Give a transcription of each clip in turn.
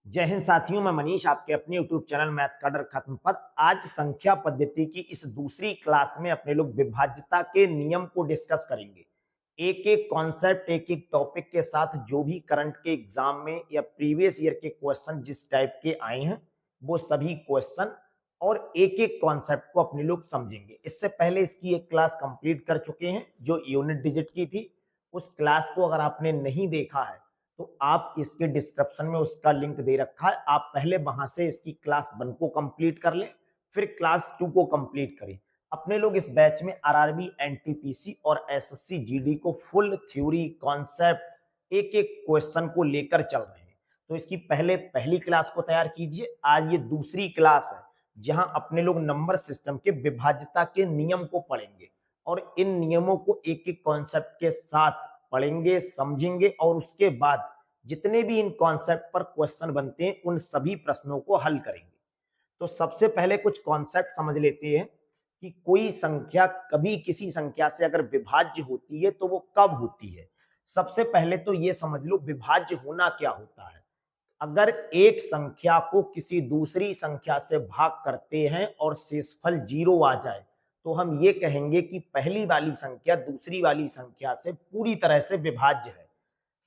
जय हिंद साथियों, मैं मनीष आपके अपने YouTube चैनल मैथ का डर खत्म पर आज संख्या पद्धति की इस दूसरी क्लास में अपने लोग विभाज्यता के नियम को डिस्कस करेंगे। एक एक कॉन्सेप्ट, एक एक टॉपिक के साथ जो भी करंट के एग्जाम में या प्रीवियस ईयर के क्वेश्चन जिस टाइप के आए हैं वो सभी क्वेश्चन और एक एक कॉन्सेप्ट को अपने लोग समझेंगे। इससे पहले इसकी एक क्लास कंप्लीट कर चुके हैं जो यूनिट डिजिट की थी। उस क्लास को अगर आपने नहीं देखा है तो आप इसके डिस्क्रिप्शन में उसका लिंक दे रखा है, आप पहले वहां से इसकी क्लास 1 को कंप्लीट कर लें, फिर क्लास 2 को कंप्लीट करें। अपने लोग इस बैच में आरआरबी, एनटीपीसी और एसएससी जीडी को फुल थ्योरी कॉन्सेप्ट एक एक क्वेश्चन को लेकर चल रहे हैं। तो इसकी पहली क्लास को तैयार कीजिए। आज ये दूसरी क्लास है जहां अपने लोग नंबर सिस्टम के विभाज्यता के नियम को पढ़ेंगे और इन नियमों को एक एक कॉन्सेप्ट के साथ पढ़ेंगे, समझेंगे और उसके बाद जितने भी इन कॉन्सेप्ट पर क्वेश्चन बनते हैं उन सभी प्रश्नों को हल करेंगे। तो सबसे पहले कुछ कॉन्सेप्ट समझ लेते हैं कि कोई संख्या कभी किसी संख्या से अगर विभाज्य होती है तो वो कब होती है। सबसे पहले तो ये समझ लो विभाज्य होना क्या होता है। अगर एक संख्या को किसी दूसरी संख्या से भाग करते हैं और शेषफल 0 आ जाए तो हम ये कहेंगे कि पहली वाली संख्या दूसरी वाली संख्या से पूरी तरह से विभाज्य है।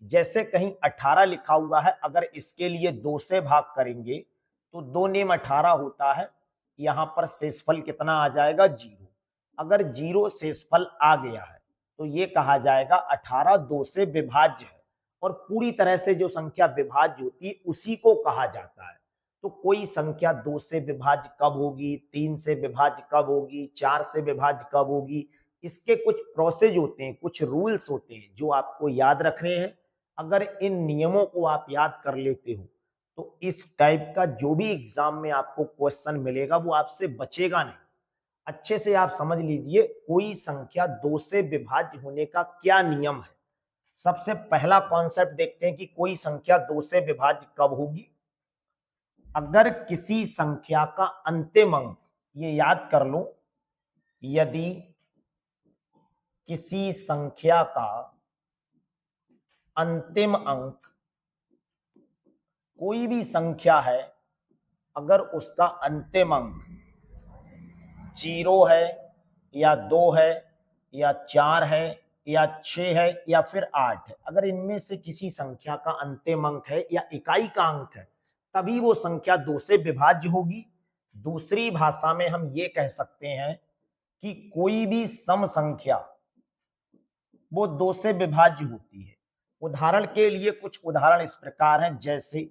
जैसे कहीं 18 लिखा हुआ है, अगर इसके लिए 2 से भाग करेंगे तो 2 नेम 18 होता है। यहां पर शेषफल कितना आ जाएगा? 0। अगर 0 शेषफल आ गया है तो ये कहा जाएगा 18 2 से विभाज्य है। और पूरी तरह से जो संख्या विभाज्य होती है उसी को कहा जाता है। तो कोई संख्या 2 से विभाज्य कब होगी, 3 से विभाज्य कब होगी, 4 से विभाज्य कब होगी, इसके कुछ प्रोसेस होते हैं, कुछ रूल्स होते हैं जो आपको याद रखने हैं। अगर इन नियमों को आप याद कर लेते हो तो इस टाइप का जो भी एग्जाम में आपको क्वेश्चन मिलेगा वो आपसे बचेगा नहीं। अच्छे से आप समझ लीजिए कोई संख्या 2 से विभाज्य होने का क्या नियम है। सबसे पहला कॉन्सेप्ट देखते हैं कि कोई संख्या 2 से विभाज्य कब होगी। अगर किसी संख्या का अंतिम अंक, ये याद कर लो, यदि किसी संख्या का अंतिम अंक, कोई भी संख्या है, अगर उसका अंतिम अंक 0 है या 2 है या 4 है या 6 है या फिर 8 है, अगर इनमें से किसी संख्या का अंतिम अंक है या इकाई का अंक है तभी वो संख्या 2 से विभाज्य होगी। दूसरी भाषा में हम ये कह सकते हैं कि कोई भी सम संख्या वो 2 से विभाज्य होती है। उदाहरण के लिए कुछ उदाहरण इस प्रकार हैं, जैसे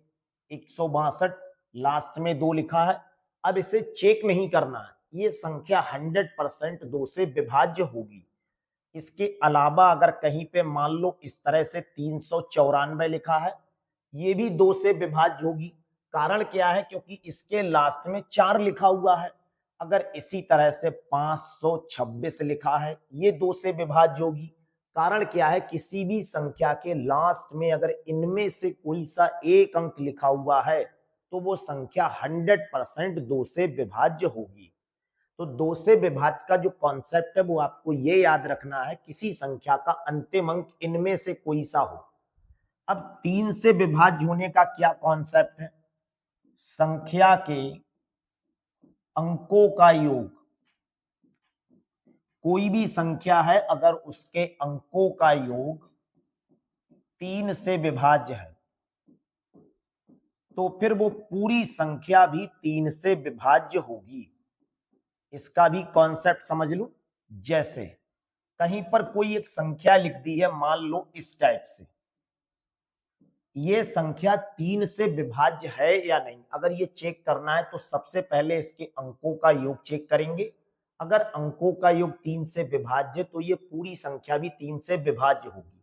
162 लास्ट में 2 लिखा है। अब इसे चेक नहीं करना है, ये संख्या 100% 2 से विभाज्य होगी। इसके अलावा अगर कहीं पे मान लो इस तरह से 394 लिखा है, ये भी 2 से विभाज्य होगी। कारण क्या है? क्योंकि इसके लास्ट में 4 लिखा हुआ है। अगर इसी तरह से 526 लिखा है, ये 2 से विभाज्य होगी। कारण क्या है? किसी भी संख्या के लास्ट में अगर इनमें से कोई सा एक अंक लिखा हुआ है तो वो संख्या 100% 2 से विभाज्य होगी। तो 2 से विभाज्य का जो कॉन्सेप्ट है वो आपको ये याद रखना है, किसी संख्या का अंतिम अंक इनमें से कोई सा हो। अब 3 से विभाज्य होने का क्या कॉन्सेप्ट है? संख्या के अंकों का योग, कोई भी संख्या है अगर उसके अंकों का योग 3 से विभाज्य है तो फिर वो पूरी संख्या भी 3 से विभाज्य होगी। इसका भी कॉन्सेप्ट समझ लो। जैसे कहीं पर कोई एक संख्या लिख दी है, मान लो इस टाइप से, ये संख्या 3 से विभाज्य है या नहीं, अगर ये चेक करना है तो सबसे पहले इसके अंकों का योग चेक करेंगे। अगर अंकों का योग 3 से विभाज्य तो ये पूरी संख्या भी 3 से विभाज्य होगी।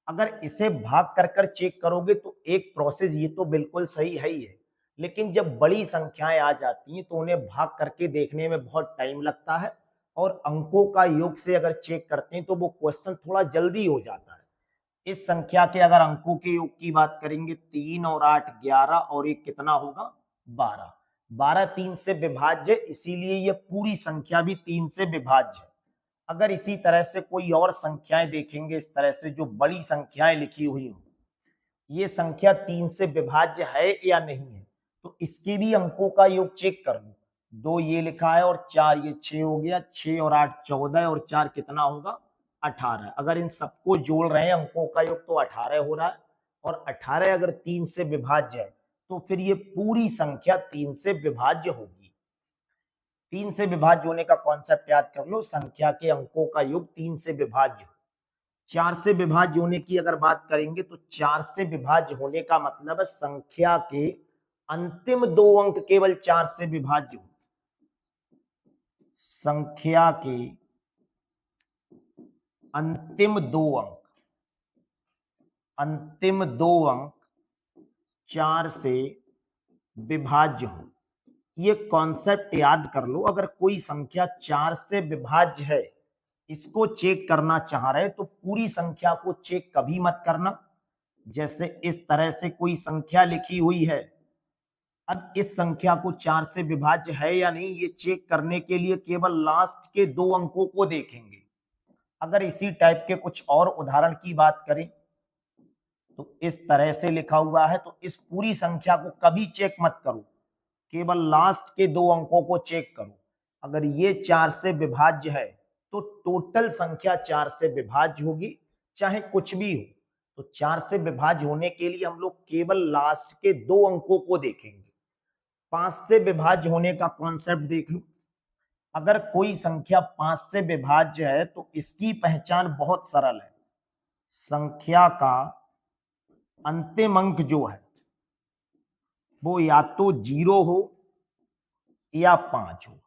अगर इसे भाग कर कर चेक करोगे तो एक प्रोसेस ये तो बिल्कुल सही है ही है, लेकिन जब बड़ी संख्याएं आ जाती हैं तो उन्हें भाग करके देखने में बहुत टाइम लगता है और अंकों का योग से अगर चेक करते हैं तो वो क्वेश्चन थोड़ा जल्दी हो जाता है। इस संख्या के अगर अंकों के योग की बात करेंगे, 3 और 8 11 और एक कितना होगा? 12। 12 3 से विभाज्य, इसीलिए ये पूरी संख्या भी 3 से विभाज्य है। अगर इसी तरह से कोई और संख्याएं देखेंगे, इस तरह से जो बड़ी संख्याएं लिखी हुई हो, ये संख्या 3 से विभाज्य है या नहीं है, तो इसके भी अंकों का योग चेक कर लो। 2 ये लिखा है और 4 ये 6 हो गया, 6 और 8 14 और 4 कितना होगा 18। अगर इन सबको जोड़ रहे हैं अंकों का योग तो 18 हो रहा है, और 18 अगर 3 से विभाज्य है तो फिर ये पूरी संख्या 3 से विभाज्य होगी। 3 से विभाज्य होने का कॉन्सेप्ट याद कर लो, संख्या के अंकों का योग 3 से विभाज्य। 4 से विभाज्य होने की अगर बात करेंगे तो 4 से विभाज्य होने का मतलब है संख्या के अंतिम 2 अंक केवल 4 से विभाज्य हो। संख्या के अंतिम 2 अंक 4 से विभाज्य हो। ये कॉन्सेप्ट याद कर लो। अगर कोई संख्या 4 से विभाज्य है, इसको चेक करना चाह रहे तो पूरी संख्या को चेक कभी मत करना। जैसे इस तरह से कोई संख्या लिखी हुई है, अब इस संख्या को 4 से विभाज्य है या नहीं ये चेक करने के लिए केवल लास्ट के 2 अंकों को देखेंगे। अगर इसी टाइप के कुछ और उदाहरण की बात करें तो इस तरह से लिखा हुआ है, तो इस पूरी संख्या को कभी चेक मत करो, केवल लास्ट के 2 अंकों को चेक करो। अगर ये 4 से विभाज्य है तो टोटल संख्या 4 से विभाज्य होगी, चाहे कुछ भी हो। तो 4 से विभाज्य होने के लिए हम लोग केवल लास्ट के 2 अंकों को देखेंगे। 5 से विभाज्य होने का कॉन्सेप्ट देख लो। अगर कोई संख्या 5 से विभाज्य है तो इसकी पहचान बहुत सरल है। संख्या का अंतिम अंक जो है वो या तो 0 हो या 5 हो।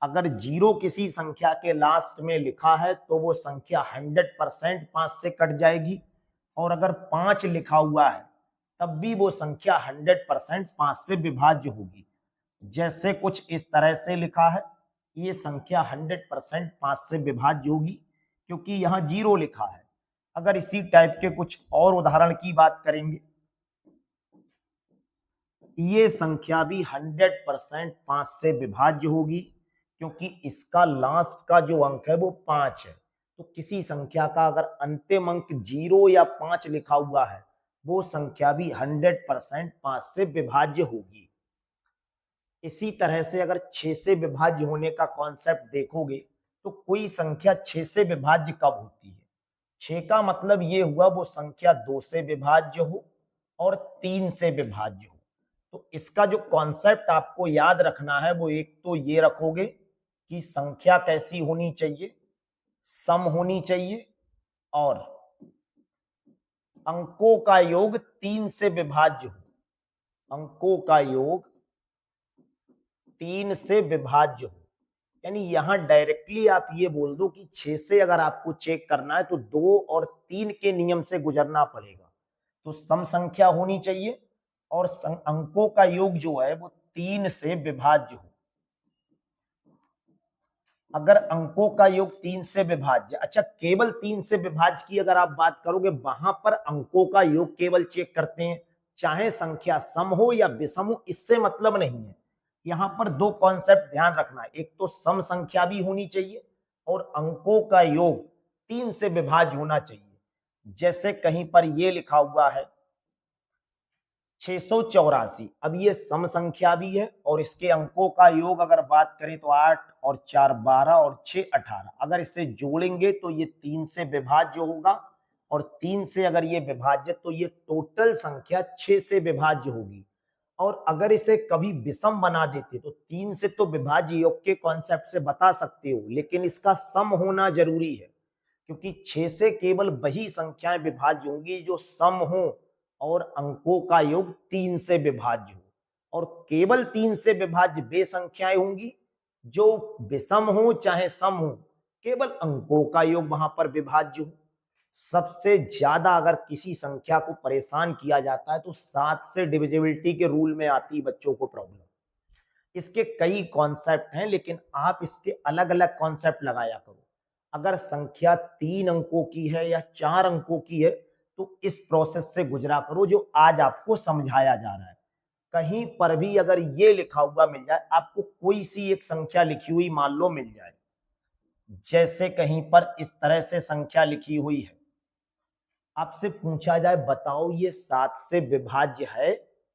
अगर 0 किसी संख्या के लास्ट में लिखा है तो वो संख्या 100% 5 से कट जाएगी, और अगर 5 लिखा हुआ है तब भी वो संख्या 100% 5 से विभाज्य होगी। जैसे कुछ इस तरह से लिखा है, ये संख्या 100% 5 से विभाज्य होगी क्योंकि यहाँ 0 लिखा है। अगर इसी टाइप के कुछ और उदाहरण की बात करेंगे, ये संख्या भी 100% 5 से विभाज्य होगी क्योंकि इसका लास्ट का जो अंक है वो 5 है। तो किसी संख्या का अगर अंतिम अंक 0 या 5 लिखा हुआ है वो संख्या भी 100% 5 से विभाज्य होगी। इसी तरह से अगर 6 से विभाज्य होने का कॉन्सेप्ट देखोगे तो कोई संख्या 6 से विभाज्य कब होती है? 6 का मतलब ये हुआ वो संख्या 2 से विभाज्य हो और 3 से विभाज्य हो। तो इसका जो कॉन्सेप्ट आपको याद रखना है वो एक तो ये रखोगे कि संख्या कैसी होनी चाहिए, सम होनी चाहिए, और अंकों का योग 3 से विभाज्य हो। अंकों का योग 3 से विभाज्य हो। यानी यहां डायरेक्टली आप ये बोल दो कि 6 से अगर आपको चेक करना है तो 2 और 3 के नियम से गुजरना पड़ेगा। तो सम संख्या होनी चाहिए और अंकों का योग जो है वो 3 से विभाज्य हो। अगर अंकों का योग 3 से विभाज्य, अच्छा केवल 3 से विभाज्य की अगर आप बात करोगे वहां पर अंकों का योग केवल चेक करते हैं, चाहे संख्या सम हो या विषम हो, इससे मतलब नहीं है। यहां पर 2 कॉन्सेप्ट ध्यान रखना है, एक तो सम संख्या भी होनी चाहिए और अंकों का योग 3 से विभाज्य होना चाहिए। जैसे कहीं पर ये लिखा हुआ है 684, अब ये सम संख्या भी है और इसके अंकों का योग अगर बात करें तो 8 और 4 12 और 6 18। अगर इसे जोड़ेंगे तो ये 3 से विभाज्य होगा, और 3 से अगर ये विभाज्य तो ये टोटल संख्या 6 से विभाज्य होगी। और अगर इसे कभी विषम बना देते तो 3 से तो विभाज्य योग के कॉन्सेप्ट से बता सकते हो, लेकिन इसका सम होना जरूरी है क्योंकि 6 से केवल वही संख्याएं विभाज्य होंगी जो सम हो और अंकों का योग 3 से विभाज्य हो, और केवल 3 से विभाज्य वे संख्याएं होंगी जो विषम हो चाहे सम हो, केवल अंकों का योग वहां पर विभाज्य हो। सबसे ज्यादा अगर किसी संख्या को परेशान किया जाता है तो 7 से डिविजिबिलिटी के रूल में आती है बच्चों को प्रॉब्लम। इसके कई कॉन्सेप्ट हैं लेकिन आप इसके अलग अलग कॉन्सेप्ट लगाया करो। अगर संख्या 3 अंकों की है या 4 अंकों की है तो इस प्रोसेस से गुजरा करो जो आज आपको समझाया जा रहा है। कहीं पर भी अगर ये लिखा हुआ मिल जाए, आपको कोई सी एक संख्या लिखी हुई मान लो मिल जाए, जैसे कहीं पर इस तरह से संख्या लिखी हुई है आपसे पूछा जाए बताओ ये 7 से विभाज्य है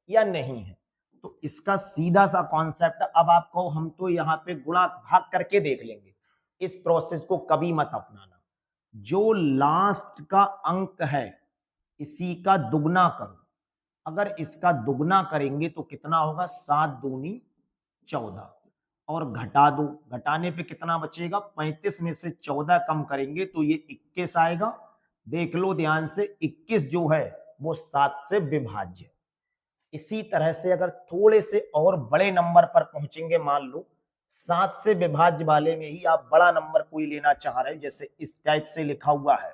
या नहीं है, तो इसका सीधा सा कॉन्सेप्ट, अब आपको हम तो यहाँ पे गुणा भाग करके देख लेंगे, इस प्रोसेस को कभी मत अपनाना। जो लास्ट का अंक है इसी का दुगना करो, अगर इसका दुगना करेंगे तो कितना होगा, 7 दूनी 14, और घटा दो, घटाने पे कितना बचेगा, 35 में से 14 कम करेंगे तो ये 21 आएगा। देख लो ध्यान से, 21 जो है वो 7 से विभाज्य। इसी तरह से अगर थोड़े से और बड़े नंबर पर पहुंचेंगे, मान लो 7 से विभाज्य वाले में ही आप बड़ा नंबर कोई लेना चाह रहे हैं, जैसे इस टाइप से लिखा हुआ है,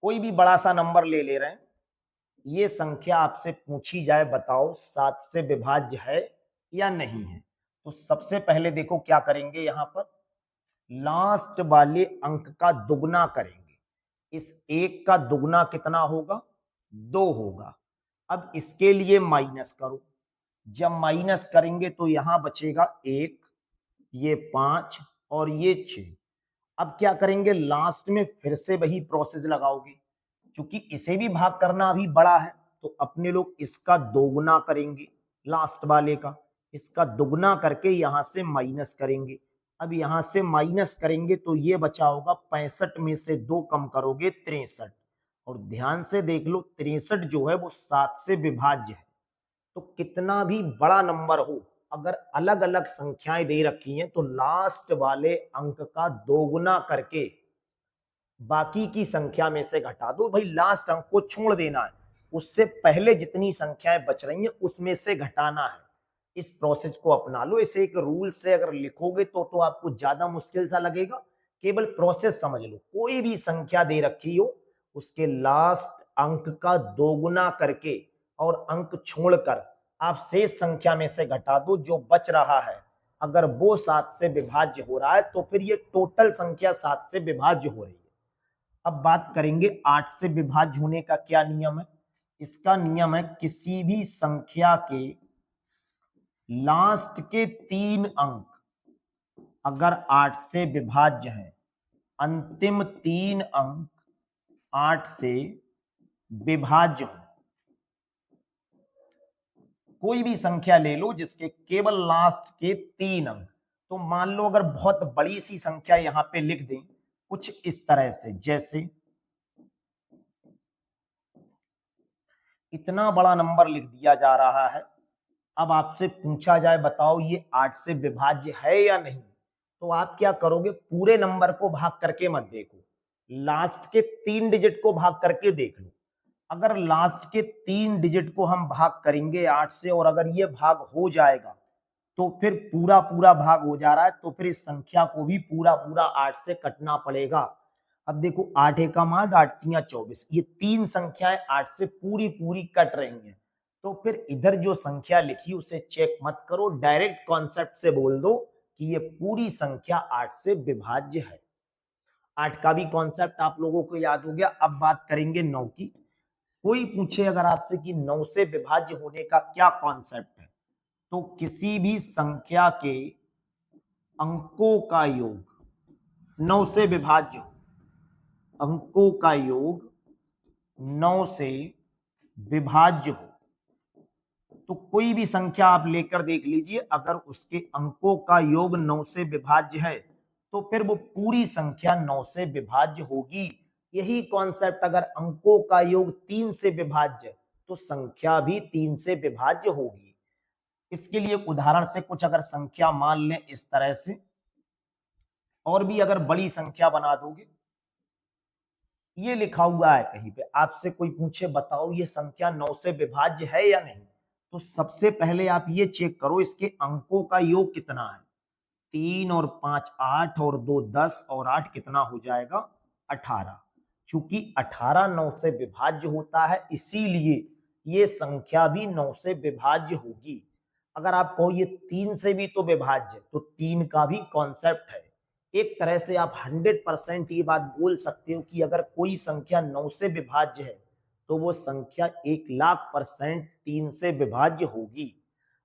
कोई भी बड़ा सा नंबर ले रहे हैं, ये संख्या आपसे पूछी जाए बताओ 7 से विभाज्य है या नहीं है, तो सबसे पहले देखो क्या करेंगे, यहां पर लास्ट वाले अंक का दुगना करेंगे। इस एक का दुगना कितना होगा, 2 होगा। अब इसके लिए माइनस करो, जब माइनस करेंगे तो यहां बचेगा 1, ये 5 और ये 6। अब क्या करेंगे, लास्ट में फिर से वही प्रोसेस लगाओगे, क्योंकि इसे भी भाग करना अभी बड़ा है, तो अपने लोग इसका दोगुना करेंगे, लास्ट वाले का इसका दुगना करके यहां से माइनस करेंगे। अब यहां से माइनस करेंगे तो ये बचा होगा, 65 में से 2 कम करोगे 63, और ध्यान से देख लो 63 जो है वो 7 से विभाज्य है। तो कितना भी बड़ा नंबर हो, अगर अलग अलग संख्याएं दे रखी हैं तो लास्ट वाले अंक का दोगुना करके बाकी की संख्या में से घटा दो। भाई लास्ट अंक को छोड़ देना है, उससे पहले जितनी संख्याएं बच रही हैं उसमें से घटाना है। इस प्रोसेस को अपना लो, इसे एक रूल से अगर लिखोगे तो आपको ज्यादा मुश्किल सा लगेगा, केवल प्रोसेस समझ लो। कोई भी संख्या दे रखी हो, उसके लास्ट अंक का दोगुना करके और अंक छोड़कर आप शेष संख्या में से घटा दो, जो बच रहा है अगर वो 7 से विभाज्य हो रहा है तो फिर ये टोटल संख्या 7 से विभाज्य हो रही है। अब बात करेंगे 8 से विभाज्य होने का क्या नियम है। इसका नियम है, किसी भी संख्या के लास्ट के 3 अंक अगर 8 से विभाज्य हैं, अंतिम 3 अंक 8 से विभाज्य हो, कोई भी संख्या ले लो जिसके केवल लास्ट के 3 अंक, तो मान लो अगर बहुत बड़ी सी संख्या यहां पे लिख दें कुछ इस तरह से, जैसे इतना बड़ा नंबर लिख दिया जा रहा है। अब आपसे पूछा जाए बताओ ये 8 से विभाज्य है या नहीं, तो आप क्या करोगे, पूरे नंबर को भाग करके मत देखो, लास्ट के 3 डिजिट को भाग करके देख लो। अगर लास्ट के 3 डिजिट को हम भाग करेंगे 8 से और अगर ये भाग हो जाएगा तो फिर पूरा पूरा भाग हो जा रहा है, तो फिर इस संख्या को भी पूरा पूरा 8 से कटना पड़ेगा। अब देखो 8 एकम 8, 8 तियां 24, ये 3 संख्याएं 8 से पूरी पूरी कट रही हैं, तो फिर इधर जो संख्या लिखी उसे चेक मत करो, डायरेक्ट कॉन्सेप्ट से बोल दो कि ये पूरी संख्या 8 से विभाज्य है। 8 का भी कॉन्सेप्ट आप लोगों को याद हो गया। अब बात करेंगे 9 की। कोई पूछे अगर आपसे कि 9 से विभाज्य होने का क्या कॉन्सेप्ट है, तो किसी भी संख्या के अंकों का योग 9 से विभाज्य हो, अंकों का योग 9 से विभाज्य हो, तो कोई भी संख्या आप लेकर देख लीजिए, अगर उसके अंकों का योग 9 से विभाज्य है तो फिर वो पूरी संख्या 9 से विभाज्य होगी। यही कॉन्सेप्ट, अगर अंकों का योग 3 से विभाज्य तो संख्या भी 3 से विभाज्य होगी। इसके लिए उदाहरण से कुछ अगर संख्या मान लें इस तरह से, और भी अगर बड़ी संख्या बना दोगे, ये लिखा हुआ है कहीं पे, आपसे कोई पूछे बताओ ये संख्या 9 से विभाज्य है या नहीं, तो सबसे पहले आप ये चेक करो इसके अंकों का योग कितना है। 3 और 5 8 और 2 10 और 8 कितना हो जाएगा, 18। चूंकि 18 9 से विभाज्य होता है, इसीलिए ये संख्या भी 9 से विभाज्य होगी। अगर आप कहो ये 3 से भी तो विभाज्य, तो 3 का भी कॉन्सेप्ट है। एक तरह से आप 100% ये बात बोल सकते हो कि अगर कोई संख्या 9 से विभाज्य है तो वो संख्या 1,00,000% 3 से विभाज्य होगी।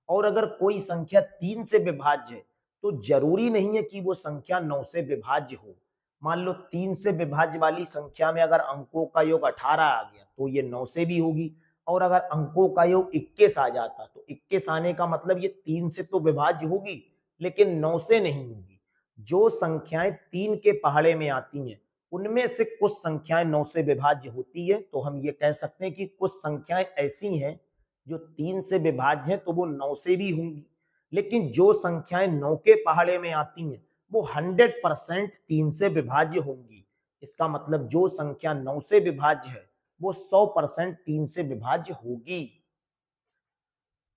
और अगर कोई संख्या 3 से विभाज्य है तो जरूरी नहीं है कि वो संख्या 9 से विभाज्य हो। मान लो 3 से विभाज्य वाली संख्या में अगर अंकों का योग 18 आ गया तो ये 9 से भी होगी, और अगर अंकों का योग 21 आ जाता तो 21 आने का मतलब ये 3 से तो विभाज्य होगी लेकिन 9 से नहीं होगी। जो संख्याएं 3 के पहाड़े में आती हैं उनमें से कुछ संख्याएं 9 से विभाज्य होती है, तो हम ये कह सकते हैं कि कुछ संख्याएं ऐसी हैं जो 3 से विभाज्य हैं तो वो 9 से भी होंगी, लेकिन जो संख्याएं 9 के पहाड़े में आती हैं वो 100% 3 से विभाज्य होंगी। इसका मतलब जो संख्या 9 से विभाज्य है वो 100% 3 से विभाज्य होगी।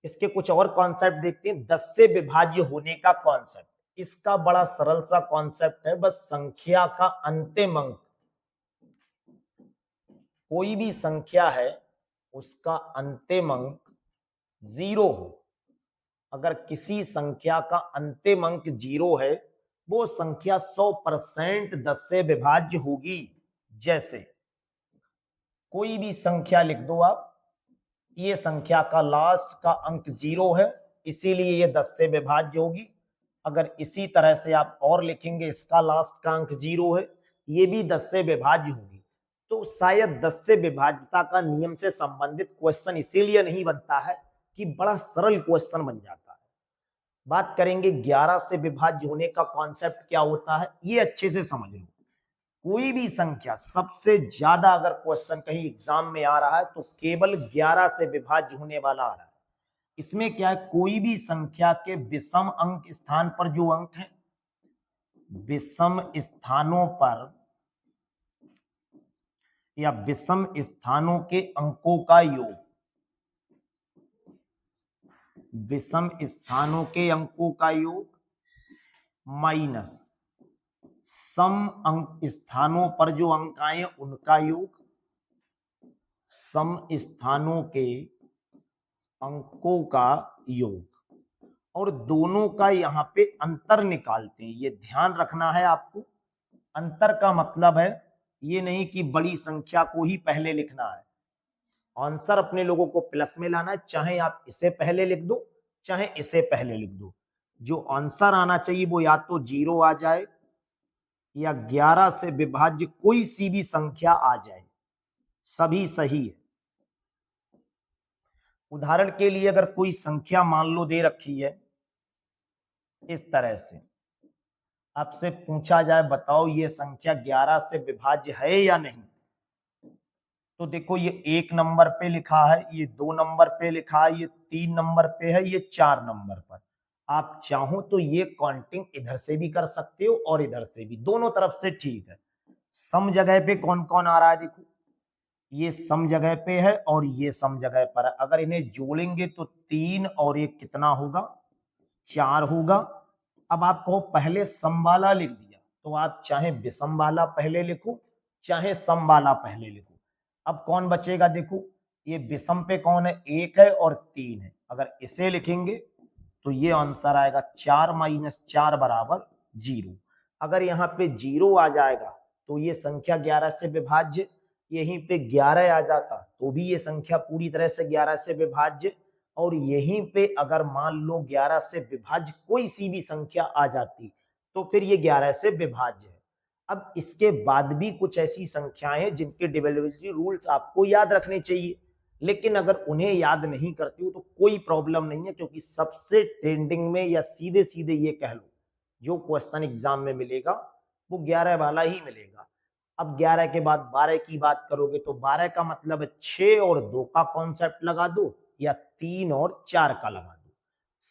इसके कुछ और कॉन्सेप्ट देखते हैं। 10 से विभाज्य होने का कॉन्सेप्ट, इसका बड़ा सरल सा कॉन्सेप्ट है, बस संख्या का अंतिम अंक, कोई भी संख्या है उसका अंतिम अंक 0 हो। अगर किसी संख्या का अंतिम अंक 0 है वो संख्या 100% 10 से विभाज्य होगी। जैसे कोई भी संख्या लिख दो आप, ये संख्या का लास्ट का अंक 0 है इसीलिए ये 10 से विभाज्य होगी। अगर इसी तरह से आप और लिखेंगे, इसका लास्ट का अंक 0 है, ये भी 10 से विभाज्य होगी। तो शायद 10 से विभाज्यता का नियम से संबंधित क्वेश्चन इसीलिए नहीं बनता है कि बड़ा सरल क्वेश्चन बन जाता है। बात करेंगे 11 से विभाज्य होने का कॉन्सेप्ट क्या होता है, ये अच्छे से समझ लो। कोई भी संख्या, सबसे ज्यादा अगर क्वेश्चन कहीं एग्जाम में आ रहा है तो केवल 11 से विभाज्य होने वाला आ रहा है। इसमें क्या है, कोई भी संख्या के विषम अंक स्थान पर जो अंक है, विषम स्थानों पर या विषम स्थानों के अंकों का योग, विषम स्थानों के अंकों का योग माइनस सम अंक स्थानों पर जो अंक आए उनका योग, सम स्थानों के अंकों का योग, और दोनों का यहां पे अंतर निकालते हैं। ये ध्यान रखना है आपको। अंतर का मतलब है ये नहीं कि बड़ी संख्या को ही पहले लिखना है, आंसर अपने लोगों को प्लस में लाना है, चाहे आप इसे पहले लिख दो चाहे इसे पहले लिख दो। जो आंसर आना चाहिए वो या तो 0 आ जाए या 11 से विभाज्य कोई सी भी संख्या आ जाए, सभी सही है। उदाहरण के लिए अगर कोई संख्या मान लो दे रखी है इस तरह से, आपसे पूछा जाए बताओ ये संख्या 11 से विभाज्य है या नहीं, तो देखो ये 1 नंबर पे लिखा है, ये 2 नंबर पे लिखा है, ये 3 नंबर पे है, ये 4 नंबर पर। आप चाहो तो ये काउंटिंग इधर से भी कर सकते हो और इधर से भी, दोनों तरफ से ठीक है। सम जगह पे कौन कौन आ रहा है, देखो ये सम जगह पे है और ये सम जगह पर है। अगर इन्हें जोड़ेंगे तो 3 और 1 कितना होगा, 4 होगा। अब आप कहो पहले सम वाला लिख दिया, तो आप चाहे विषम वाला पहले लिखो चाहे सम वाला पहले लिखो। अब कौन बचेगा, देखो ये विषम पे कौन है, 1 है और 3 है। अगर इसे लिखेंगे तो ये आंसर आएगा 4 माइनस 4 बराबर 0। अगर यहाँ पे 0 आ जाएगा तो ये संख्या 11 से विभाज्य, यहीं पे 11 आ जाता तो भी ये संख्या पूरी तरह से 11 से विभाज्य, और यहीं पे अगर मान लो 11 से विभाज्य कोई सी भी संख्या आ जाती तो फिर ये 11 से विभाज्य है। अब इसके बाद भी कुछ ऐसी संख्याएं हैं जिनके डिविजिबिलिटी रूल्स आपको याद रखने चाहिए, लेकिन अगर उन्हें याद नहीं करते हो तो कोई प्रॉब्लम नहीं है, क्योंकि सबसे ट्रेंडिंग में या सीधे सीधे ये कह लो जो क्वेश्चन एग्जाम में मिलेगा वो 11 वाला ही मिलेगा। अब 11 के बाद 12 की बात करोगे तो 12 का मतलब 6 और 2 का कॉन्सेप्ट लगा दो या 3 और 4 का लगा दो।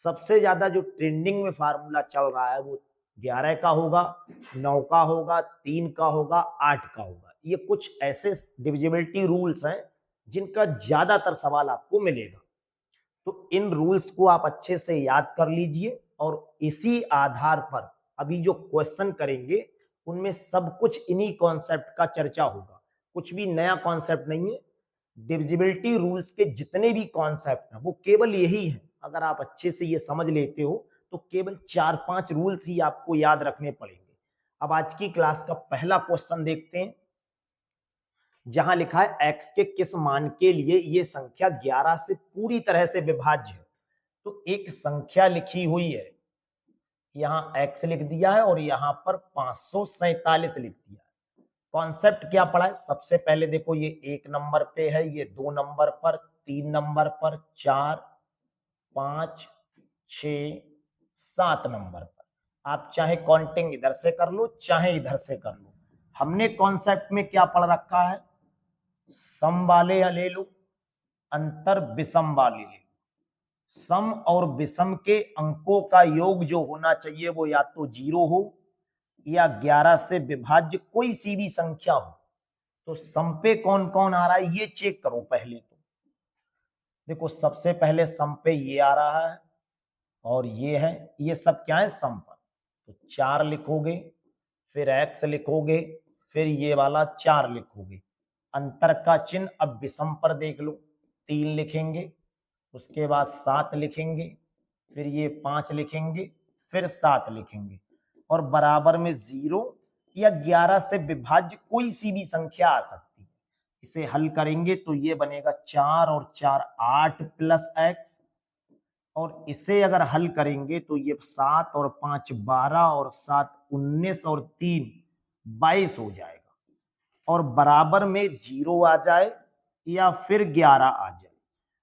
सबसे ज्यादा जो ट्रेंडिंग में फार्मूला चल रहा है वो 11 का होगा, 9 का होगा, 3 का होगा, 8 का होगा। ये कुछ ऐसे डिविजिबिलिटी रूल्स हैं जिनका ज्यादातर सवाल आपको मिलेगा। तो इन रूल्स को आप अच्छे से याद कर लीजिए और इसी आधार पर अभी जो क्वेश्चन करेंगे उनमें सब कुछ इन्हीं कॉन्सेप्ट का चर्चा होगा, कुछ भी नया कॉन्सेप्ट नहीं है। डिविजिबिलिटी रूल्स के जितने भी कॉन्सेप्ट हैं वो केवल यही है। अगर आप अच्छे से ये समझ लेते हो तो केवल 4-5 रूल्स ही आपको याद रखने पड़ेंगे। अब आज की क्लास का पहला क्वेश्चन देखते हैं, जहां लिखा है x के किस मान के लिए ये संख्या 11 से पूरी तरह से विभाज्य है। तो एक संख्या लिखी हुई है यहाँ x लिख दिया है और यहाँ पर 547 लिख दिया है। कॉन्सेप्ट क्या पढ़ा है? सबसे पहले देखो ये 1 नंबर पे है, ये 2 नंबर पर, 3 नंबर पर, 4, 5, 6, 7 नंबर पर। आप चाहे काउंटिंग इधर से कर लो चाहे इधर से कर लो। हमने कॉन्सेप्ट में क्या पढ़ रखा है? सम वाले ले लो, अंतर विषम वाले ले लो। सम और विषम के अंकों का योग जो होना चाहिए वो या तो 0 हो या 11 से विभाज्य कोई सी भी संख्या हो। तो सम पे कौन कौन आ रहा है ये चेक करो पहले। तो देखो सबसे पहले सम पे ये आ रहा है और ये है, ये सब क्या है? सम पर। तो 4 लिखोगे, फिर x लिखोगे, फिर ये वाला 4 लिखोगे। अंतर का चिन्ह अब विषम पर देख लो, 3 लिखेंगे, उसके बाद 7 लिखेंगे, फिर ये 5 लिखेंगे, फिर 7 लिखेंगे और बराबर में 0 या 11 से विभाज्य कोई सी भी संख्या आ सकती है। इसे हल करेंगे तो ये बनेगा 4 और 4 8 प्लस x, और इसे अगर हल करेंगे तो ये 7 और 5 12 और 7 19 और 3 22 हो जाएगा। और बराबर में 0 आ जाए या फिर 11 आ जाए।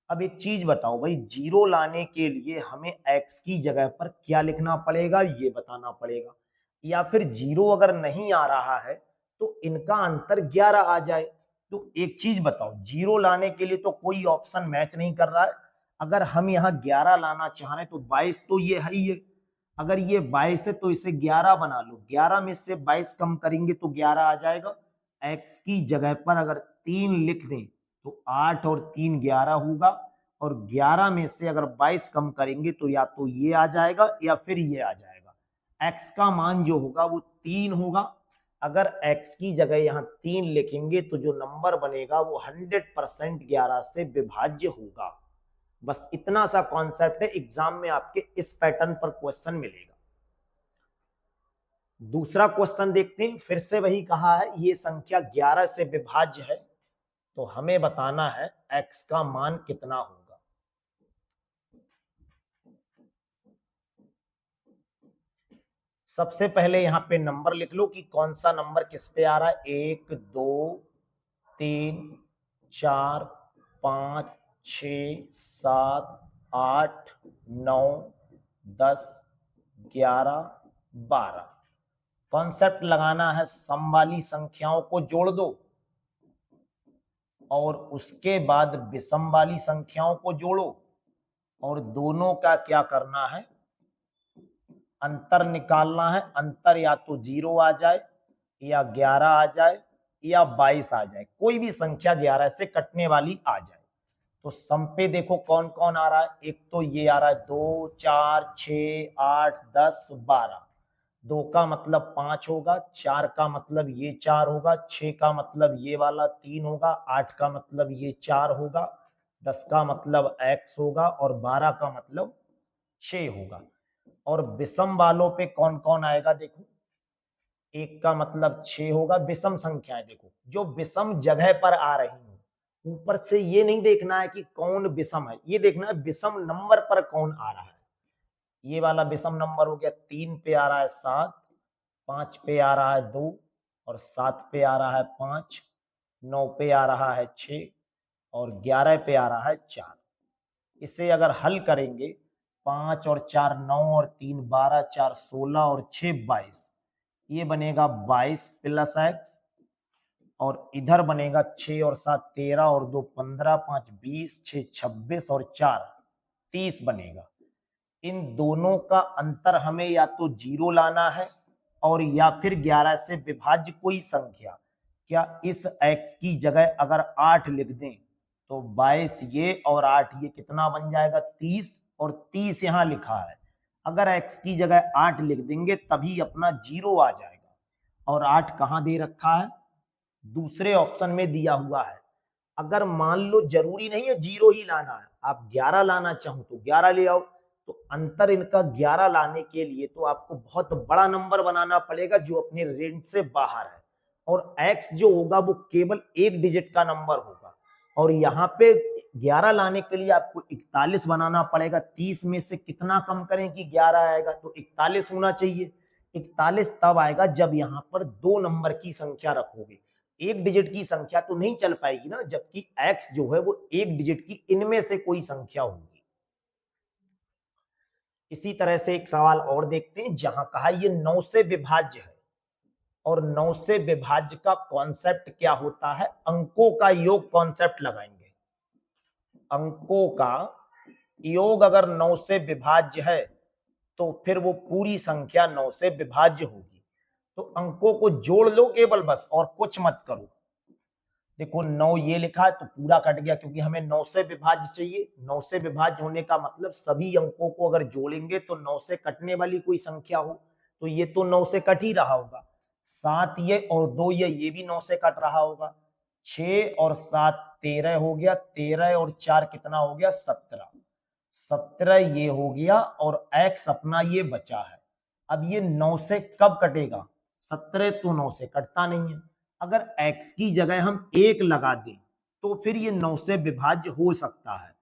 अब एक चीज बताओ भाई, 0 लाने के लिए हमें x की जगह पर क्या लिखना पड़ेगा ये बताना पड़ेगा, या फिर 0 अगर नहीं आ रहा है तो इनका अंतर 11 आ जाए। तो एक चीज बताओ, 0 लाने के लिए तो कोई ऑप्शन मैच नहीं कर रहा है। अगर हम यहाँ 11 लाना चाह रहे हैं तो 22 तो ये है ही है। अगर ये 22 है तो इसे 11 बना लो, 11 में से 22 कम करेंगे तो 11 आ जाएगा। x की जगह पर अगर 3 लिख दें तो 8 और 3 11 होगा, और 11 में से अगर 22 कम करेंगे तो या तो ये आ जाएगा या फिर ये आ जाएगा। x का मान जो होगा वो 3 होगा। अगर x की जगह यहाँ 3 लिखेंगे तो जो नंबर बनेगा वो 100% 11 से विभाज्य होगा। बस इतना सा कॉन्सेप्ट है, एग्जाम में आपके इस पैटर्न पर क्वेश्चन मिलेगा। दूसरा क्वेश्चन देखते हैं, फिर से वही कहा है ये संख्या 11 से विभाज्य है, तो हमें बताना है x का मान कितना होगा। सबसे पहले यहां पे नंबर लिख लो कि कौन सा नंबर किस पे आ रहा है। 1 2 3 4 5 6 7 8 9 10 11 12। कॉन्सेप्ट लगाना है, सम वाली संख्याओं को जोड़ दो और उसके बाद विषम वाली संख्याओं को जोड़ो, और दोनों का क्या करना है? अंतर निकालना है। अंतर या तो 0 आ जाए या 11 आ जाए या 22 आ जाए, कोई भी संख्या 11 से कटने वाली आ जाए। तो सम पे देखो कौन कौन आ रहा है। एक तो ये आ रहा है 2 4 6 8 10 12। 2 का मतलब 5 होगा, 4 का मतलब ये 4 होगा, 6 का मतलब ये वाला 3 होगा, 8 का मतलब ये 4 होगा, 10 का मतलब x होगा और 12 का मतलब 6 होगा। और विषम वालों पे कौन कौन आएगा देखो। 1 का मतलब 6 होगा। विषम संख्याएं देखो जो विषम जगह पर आ रही हैं, ऊपर से ये नहीं देखना है कि कौन विषम है, ये देखना है विषम नंबर पर कौन आ रहा है। ये वाला विषम नंबर हो गया, 3 पे आ रहा है 7, 5 पे आ रहा है 2 और 7 पे आ रहा है 5, 9 पे आ रहा है 6 और 11 पे आ रहा है 4। इसे अगर हल करेंगे, 5 और 4 9 और 3 12, 4 16 और 6 22, ये बनेगा 22 प्लस x, और इधर बनेगा 6 और 7 13 और 2 15, 5 20, 6 26 और 4 30 बनेगा। इन दोनों का अंतर हमें या तो 0 लाना है और या फिर 11 से विभाज्य कोई संख्या। क्या इस x की जगह अगर 8 लिख दें तो 22 ये और 8 ये कितना बन जाएगा? 30, और 30 यहां लिखा है। अगर x की जगह 8 लिख देंगे तभी अपना 0 आ जाएगा, और 8 कहां दे रखा है? दूसरे ऑप्शन में दिया हुआ है। अगर मान लो जरूरी नहीं है 0 ही लाना है, आप 11 लाना चाहो तो 11 ले आओ। तो अंतर इनका 11 लाने के लिए तो आपको बहुत बड़ा नंबर बनाना पड़ेगा जो अपने रेंज से बाहर है, और x जो होगा वो केवल 1 डिजिट का नंबर होगा। और यहाँ पे 11 लाने के लिए आपको 41 बनाना पड़ेगा। 30 में से कितना कम करें कि 11 आएगा, तो 41 होना चाहिए। 41 तब आएगा जब यहां पर 2 नंबर की संख्या रखोगे। एक डिजिट की संख्या तो नहीं चल पाएगी ना, जबकि x जो है वो एक डिजिट की इनमें से कोई संख्या होगी। इसी तरह से एक सवाल और देखते हैं, जहां कहा ये 9 से विभाज्य है, और 9 से विभाज्य का कॉन्सेप्ट क्या होता है, अंकों का योग कॉन्सेप्ट लगाएंगे। अंकों का योग अगर 9 से विभाज्य है तो फिर वो पूरी संख्या 9 से विभाज्य होगी। तो अंकों को जोड़ लो केवल बस, और कुछ मत करो। देखो 9 ये लिखा है तो पूरा कट गया, क्योंकि हमें 9 से विभाज्य चाहिए। 9 से विभाज्य होने का मतलब सभी अंकों को अगर जोड़ेंगे तो 9 से कटने वाली कोई संख्या हो, तो ये तो 9 से कट ही रहा होगा। 7 ये और 2 ये भी 9 से कट रहा होगा। 6 और 7 13 हो गया। 13 और 4 कितना हो गया, 17। 17 ये हो गया, और x अपना ये बचा है। अब ये 9 से कब कटेगा, 17 तो 9 से कटता नहीं है। अगर x की जगह हम 1 लगा दें तो फिर ये 9 से विभाज्य हो सकता है।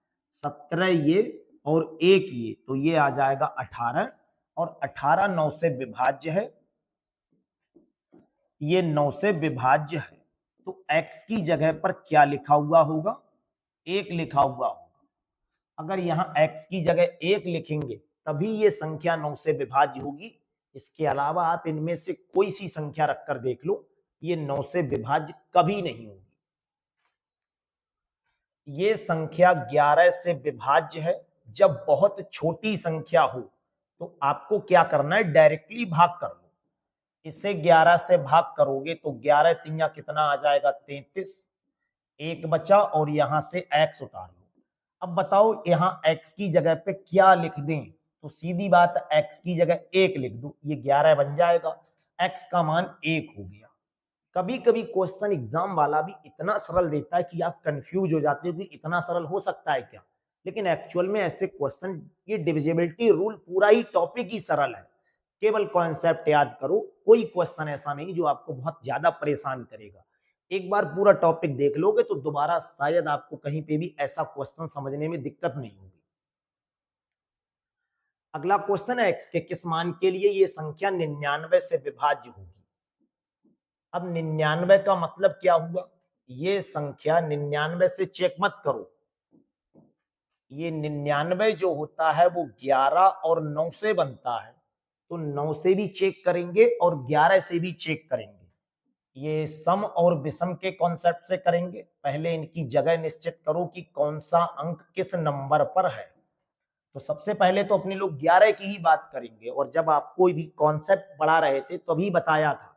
17 ये और 1 ये, तो ये आ जाएगा 18, और 18 9 से विभाज्य है। ये 9 से विभाज्य है, तो x की जगह पर क्या लिखा हुआ होगा, 1 लिखा हुआ होगा। अगर यहाँ x की जगह 1 लिखेंगे तभी ये संख्या 9 से विभाज्य होगी। इसके अलावा आप इनमें से कोई सी संख्या रखकर देख लो, ये 9 से विभाज्य कभी नहीं होगी। ये संख्या 11 से विभाज्य है। जब बहुत छोटी संख्या हो तो आपको क्या करना है, डायरेक्टली भाग कर लो। इसे 11 से भाग करोगे तो 11 तिया कितना आ जाएगा, 33। 1 बचा, और यहां से x उतार लो। अब बताओ यहां x की जगह पे क्या लिख दें, तो सीधी बात x की जगह 1 लिख दो, ये 11 बन जाएगा। x का मान 1 हो गया। कभी कभी क्वेश्चन एग्जाम वाला भी इतना सरल देता है कि आप कंफ्यूज हो जाते हो कि इतना सरल हो सकता है क्या, लेकिन एक्चुअल में ऐसे क्वेश्चन, ये डिविजिबिलिटी रूल पूरा ही टॉपिक ही सरल है। केवल कॉन्सेप्ट याद करो, कोई क्वेश्चन ऐसा नहीं जो आपको बहुत ज्यादा परेशान करेगा। एक बार पूरा टॉपिक देख लोगे तो दोबारा शायद आपको कहीं पे भी ऐसा क्वेश्चन समझने में दिक्कत नहीं होगी। अगला क्वेश्चन है, x के किस मान के लिए ये संख्या 99 से विभाज्य होगी। अब 99 का मतलब क्या हुआ, ये संख्या 99 से चेक मत करो। ये 99 जो होता है वो 11 और 9 से बनता है, तो 9 से भी चेक करेंगे और 11 से भी चेक करेंगे। ये सम और विषम के कॉन्सेप्ट से करेंगे। पहले इनकी जगह निश्चित करो कि कौन सा अंक किस नंबर पर है। तो सबसे पहले तो अपने लोग 11 की ही बात करेंगे, और जब आपको भी कॉन्सेप्ट पढ़ा रहे थे तो अभी बताया था,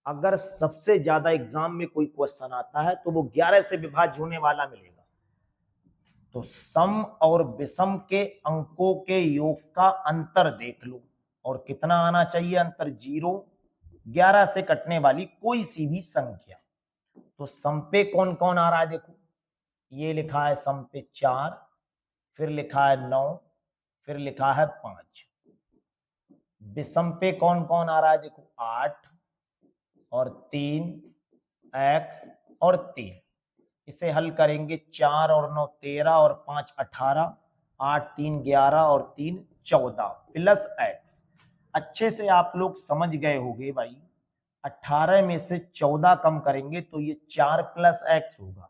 अगर सबसे ज्यादा एग्जाम में कोई क्वेश्चन आता है तो वो 11 से विभाज्य होने वाला मिलेगा। तो सम और विषम के अंकों के योग का अंतर देख लो, और कितना आना चाहिए अंतर, 0। 11 से कटने वाली कोई सी भी संख्या। तो सम पे कौन कौन आ रहा है, देखो ये लिखा है सम पे 4, फिर लिखा है 9, फिर लिखा है 5। विषम पे कौन कौन आ रहा है, देखो 8 और 3, x और 3। इसे हल करेंगे, 4 और 9 13 और 5 18, 8 3 11 और 3 14 प्लस x। अच्छे से आप लोग समझ गए होंगे भाई, 18 में से 14 कम करेंगे तो ये 4 प्लस x होगा।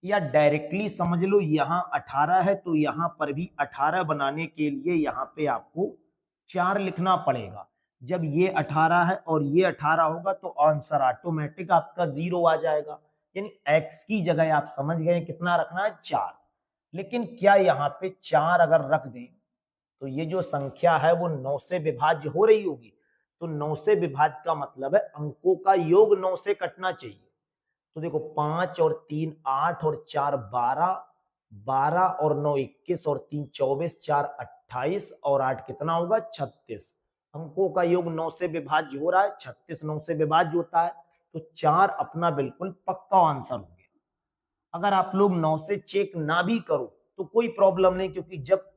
या डायरेक्टली समझ लो, यहाँ 18 है तो यहाँ पर भी 18 बनाने के लिए यहाँ पे आपको 4 लिखना पड़ेगा। जब ये 18 है और ये 18 होगा तो आंसर ऑटोमेटिक आपका 0 आ जाएगा। यानी x की जगह आप समझ गए कितना रखना है, 4। लेकिन क्या यहाँ पे 4 अगर रख दें तो ये जो संख्या है वो 9 से विभाज्य हो रही होगी। तो 9 से विभाज्य का मतलब है अंकों का योग 9 से कटना चाहिए। तो देखो 5 और 3 8 और 4 12, 12 और 9 21 और 3 24, 4 28 और 8 कितना होगा, 36। अंकों का योग 9 से विभाज्य हो रहा है, 36 9 से विभाज्य होता है, तो 4 अपना बिल्कुल पक्का आंसर हो गया। अगर आप लोग 9 से चेक ना भी करो तो कोई प्रॉब्लम नहीं, क्योंकि जब